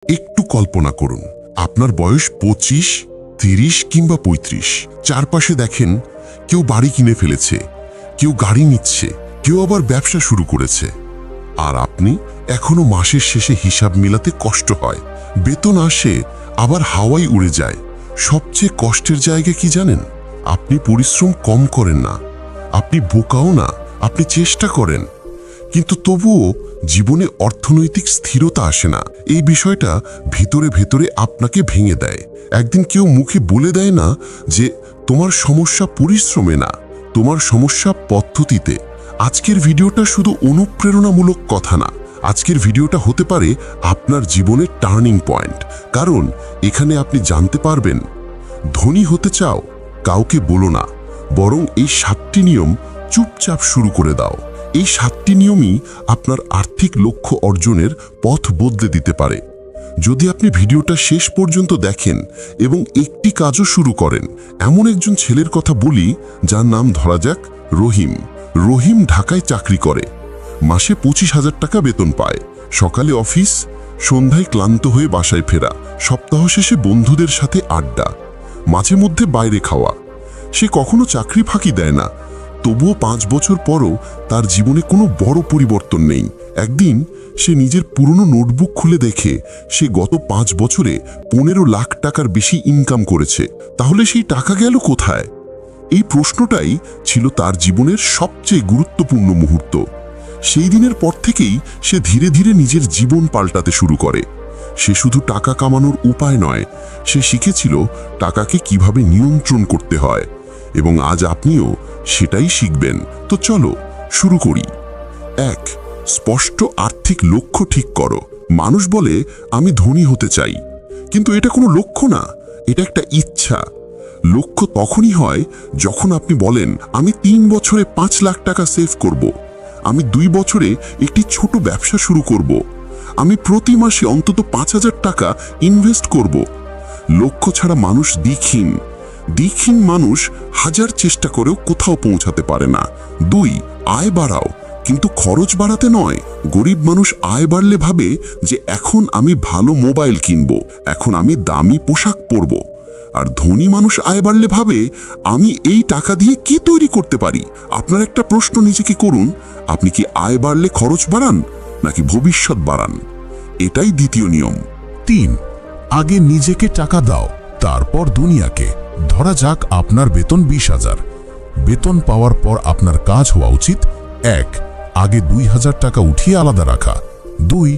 একটু কল্পনা করুন, আপনার বয়স 25, 30 কিংবা 35। চারপাশে দেখেন কেউ বাড়ি কিনে ফেলেছে, কেউ গাড়ি নিচ্ছে, কেউ আবার ব্যবসা শুরু করেছে। আর আপনি এখনো মাসের শেষে হিসাব মিলাতে কষ্ট হয়। বেতন আসে, আবার হাওয়ায় উড়ে যায়। সবচেয়ে কষ্টের জায়গা কি জানেন? আপনি পরিশ্রম কম করেন না, আপনি বোকাও না, আপনি চেষ্টা করেন, কিন্তু তবুও জীবনে অর্থনৈতিক স্থিরতা আসে না। এই বিষয়টা ভেতরে ভেতরে আপনাকে ভেঙে দেয়। একদিন কেউ মুখে বলে দেয় না যে তোমার সমস্যা পরিশ্রমে না, তোমার সমস্যা পদ্ধতিতে। আজকের ভিডিওটা শুধু অনুপ্রেরণামূলক কথা না, আজকের ভিডিওটা হতে পারে আপনার জীবনের টার্নিং পয়েন্ট। কারণ এখানে আপনি জানতে পারবেন, ধনী হতে চাও, কাউকে বলো না, বরং এই 7টি নিয়ম চুপচাপ শুরু করে দাও। এই 7টি নিয়মই আপনার আর্থিক লক্ষ্য অর্জনের পথ বদলে দিতে পারে। যদি আপনি ভিডিওটা শেষ পর্যন্ত দেখেন এবং একটি কাজও শুরু করেন। এমন একজন ছেলের কথা বলি, যার নাম ধরা যাক রহিম। রহিম ঢাকায় চাকরি করে, মাসে 25,000 টাকা বেতন পায়। সকালে অফিস, সন্ধ্যায় ক্লান্ত হয়ে বাসায় ফেরা, সপ্তাহ শেষে বন্ধুদের সাথে আড্ডা, মাঝে মধ্যে বাইরে খাওয়া। সে কখনো চাকরি ফাঁকি দেয় না, তবুও 5 বছর পরও তার জীবনে কোনো বড় পরিবর্তন নেই। একদিন সে নিজের পুরনো নোটবুক খুলে দেখে সে গত 5 বছরে 15 লাখ টাকার বেশি ইনকাম করেছে। তাহলে সেই টাকা গেল কোথায়? এই প্রশ্নটাই ছিল তার জীবনের সবচেয়ে গুরুত্বপূর্ণ মুহূর্ত। সেই দিনের পর থেকেই সে ধীরে ধীরে নিজের জীবন পাল্টাতে শুরু করে। সে শুধু টাকা কামানোর উপায় নয়, সে শিখেছিল টাকাকে কিভাবে নিয়ন্ত্রণ করতে হয়। এবং আজ আপনিও সেটাই শিখবেন। তো চলো শুরু করি। 1. স্পষ্ট আর্থিক লক্ষ্য ঠিক করো। মানুষ বলে আমি ধনী হতে চাই, কিন্তু এটা কোনো লক্ষ্য না, এটা একটা ইচ্ছা। লক্ষ্য তখনই হয় যখন আপনি বলেন আমি 3 বছরে 5 লাখ টাকা সেভ করব, আমি 2 বছরে একটি ছোট ব্যবসা শুরু করব, আমি প্রতি মাসে অন্তত 5,000 টাকা ইনভেস্ট করব। লক্ষ্য ছাড়া মানুষ দিকহীন মানুষ হাজার চেষ্টা করেও কোথাও পৌঁছাতে পারে না। 2. আয় বাড়াও, কিন্তু খরচ বাড়াতে নয়। গরিব মানুষ আয় বাড়লে ভাবে যে এখন আমি ভালো মোবাইল কিনবো, এখন আমি দামি পোশাক পরব। আর ধনী মানুষ আয় বাড়লে ভাবে আমি এই টাকা দিয়ে কি তৈরি করতে পারি। আপনার একটা প্রশ্ন নিজেকে করুন, আপনি কি আয় বাড়লে খরচ বাড়ান নাকি ভবিষ্যৎ বাড়ান? এটাই দ্বিতীয় নিয়ম। 3. আগে নিজেকে টাকা দাও, তারপর দুনিয়াকে। ধরা যাক আপনার বেতন 20,000। বেতন পাওয়ার পর আপনার কাজ হওয়া উচিত 1. আগে 2,000 টাকা উঠিয়ে আলাদা রাখা। 2.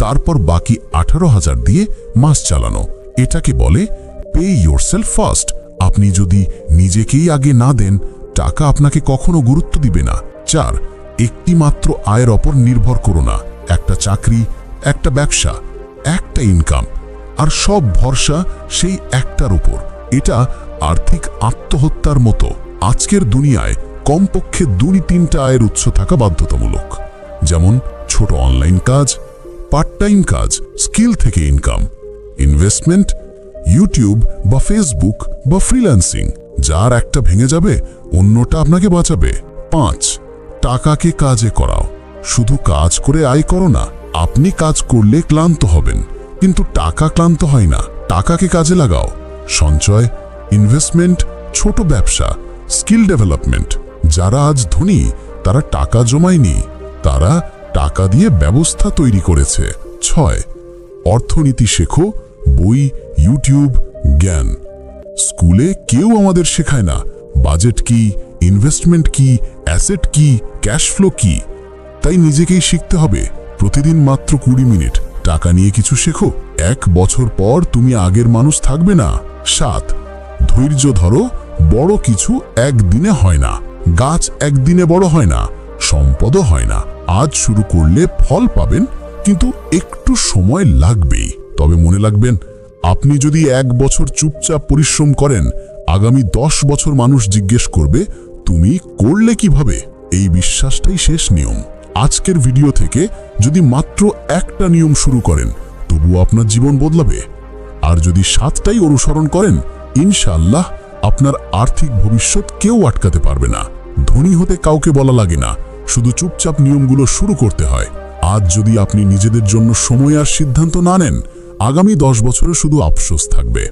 তারপর বাকি 18,000 দিয়ে মাস চালানো। এটাকে বলে পে ইয়োরসেলফ ফার্স্ট। আপনি যদি নিজেকেই আগে না দেন, টাকা আপনাকে কখনো গুরুত্ব দিবে না। 4. একটি মাত্র আয়ের ওপর নির্ভর করো না। একটা চাকরি, একটা ব্যবসা, একটা ইনকাম, আর সব ভরসা সেই একটার উপর। এটা আর্থিক আত্মহত্যার মতো। আজকের দুনিয়ায় কমপক্ষে 2-3টা আয়ের উৎস থাকা বাধ্যতামূলক। যেমন ছোট অনলাইন কাজ, পার্ট টাইম কাজ, স্কিল থেকে ইনকাম, ইনভেস্টমেন্ট, ইউটিউব বা ফেসবুক বা ফ্রিল্যান্সিং। যার একটা ভেঙে যাবে, অন্যটা আপনাকে বাঁচাবে। 5. টাকাকে কাজে করাও। শুধু কাজ করে আয় করো না। আপনি কাজ করলে ক্লান্ত হবেন, কিন্তু টাকা ক্লান্ত হয় না। টাকাকে কাজে লাগাও। সঞ্চয়, ইনভেস্টমেন্ট, ছোট ব্যবসা, স্কিল ডেভেলপমেন্ট। যারা আজ ধনী তারা টাকা জমায়নি, তারা টাকা দিয়ে ব্যবস্থা তৈরি করেছে। 6. অর্থনীতি শেখো। বই, ইউটিউব, জ্ঞান। স্কুলে কেউ আমাদের শেখায় না বাজেট কি, ইনভেস্টমেন্ট কি, অ্যাসেট কি, ক্যাশ ফ্লো কি। তাই নিজেকেই শিখতে হবে। প্রতিদিন মাত্র 20 মিনিট টাকা নিয়ে কিছু শেখো। 1 বছর পর তুমি আগের মানুষ থাকবে না। 7. ধৈর্য ধরো। বড় কিছু একদিনে হয় না। গাছ একদিনে বড় হয় না, সম্পদও হয় না। আজ শুরু করলে ফল পাবেন, কিন্তু একটু সময় লাগবেই। তবে মনে রাখবেন, আপনি যদি 1 বছর চুপচাপ পরিশ্রম করেন, আগামী 10 বছর মানুষ জিজ্ঞেস করবে তুমি করলে কিভাবে। এই বিশ্বাসটাই শেষ নিয়ম। আজকের ভিডিও থেকে যদি মাত্র একটা নিয়ম শুরু করেন, তবুও আপনার জীবন বদলাবে। আর যদি 7টাই অনুসরণ করেন, ইনশাআল্লাহ আপনার আর্থিক ভবিষ্যৎ কেউ আটকাতে পারবে না। ধনী হতে কাউকে বলা লাগে না, শুধু চুপচাপ নিয়মগুলো শুরু করতে হয়। আজ যদি আপনি নিজেদের জন্য সময় আর সিদ্ধান্ত না নেন, আগামী 10 বছরে শুধু আফসোস থাকবে।